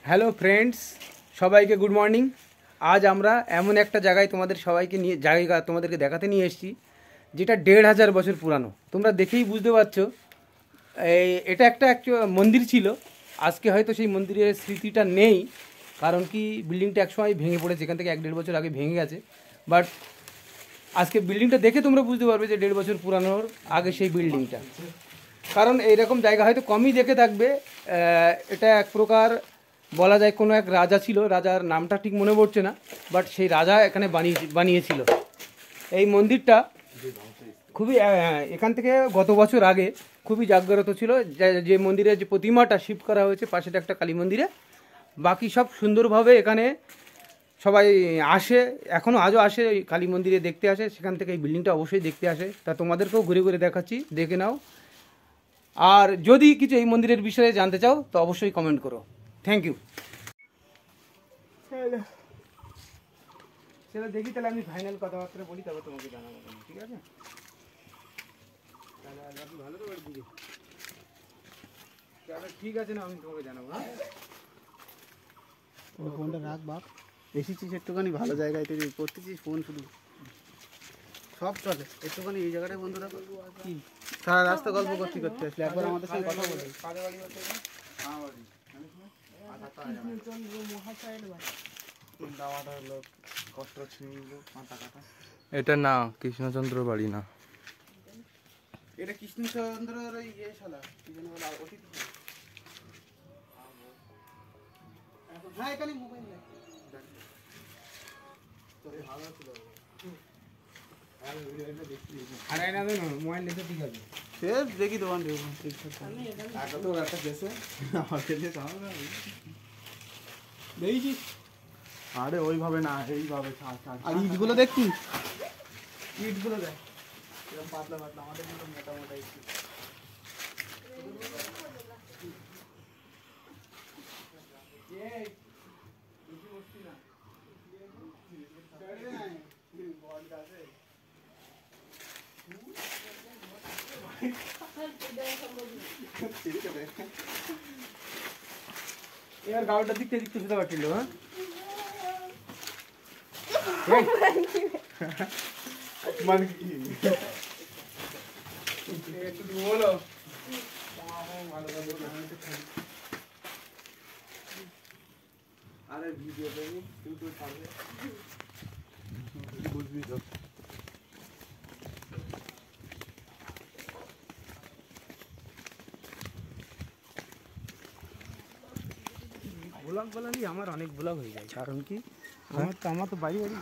Hello friends, সবাইকে good morning. আজ আমরা এমন একটা জায়গায় তোমাদেরকে দেখাতে নিয়ে এসেছি যেটা ১,৫০০ বছর পুরানো। তোমরা দেখেই বুঝতে পারছো এটা একটা মন্দির ছিল। আজকে হয়তো সেই মন্দিরের স্মৃতিটা নেই, কারণ কি বিল্ডিংটা একসময় ভেঙে পড়েছে, এখান থেকে ১-১.৫ বছর আগে ভেঙে গেছে। বাট আজকে বিল্ডিংটা দেখে তোমরা বুঝতে পারবে যে ১.৫ বছর পুরানোর আগে সেই বিল্ডিংটা। কারণ এইরকম জায়গা হয়তো কমই দেখে থাকবে। এটা এক প্রকার বলা যায় কোনো এক রাজা ছিল, রাজার নামটা ঠিক মনে পড়ছে না, বাট সেই রাজা এখানে বানিয়েছিল এই মন্দিরটা। খুবই এখান থেকে গত বছর আগে খুবই জাগ্রত ছিল। যে মন্দিরের যে প্রতিমাটা শিফট করা হয়েছে পাশেটা একটা কালী মন্দিরে, বাকি সব সুন্দরভাবে এখানে সবাই আসে, এখনও আজও আসে ওই কালী মন্দিরে দেখতে আসে। সেখান থেকে এই বিল্ডিংটা অবশ্যই দেখতে আসে, তা তোমাদেরকেও ঘুরে ঘুরে দেখাচ্ছি, দেখে নাও। আর যদি কিছু এই মন্দিরের বিষয়ে জানতে চাও তো অবশ্যই কমেন্ট করো। Thank you. চলো দেখি, তাহলে আমি ফাইনাল কথাবার্তা বলি, তবে তোমাকে জানাবো, ঠিক আছে? তাহলে আপনি ভালো তো দিকে, তাহলে ঠিক আছে, না আমি তোমাকে জানাবো। হ্যাঁ, ফোনটা রাখ বাপ, এসেছিস একটুখানি ভালো জায়গায়, তুই করতেছিস ফোন শুধু, সব চলে একটুখানি এই জায়গাটায় বন্ধু রাখো। কি সারা রাস্তা গল্প করতে করতে আসলে একবার আমাদের সঙ্গে কথা বলি। এটা না কৃষ্ণচন্দ্র বাড়ি না, এটা কৃষ্ণচন্দ্রের ওই ইয়ে শালা কি যেন বলে, অতিথি। হ্যাঁ এখানে মোবাইল নেই। মোবাইল দেখে ঠিক আছে, সে দেখি দোকান দেখি। আরে ওইভাবে না, এইভাবে আর ইটগুলো দেখছি, ইটগুলো দেখ এরকম পাতলা পাতলা, আমাদের মতো মোটা মোটা ইট। এবার গাড়িটা দিকতে দিকতে শুতে পারছিল। হ্যাঁ, মানে কি একটু বলো। আরে ভিডিও দেখি তুই পারবে, বুঝবি তো। ব্লগ বলালি আমার অনেক ব্লগ হয়ে যায়, কারণ কি আমার তো বাড়ি বাড়ি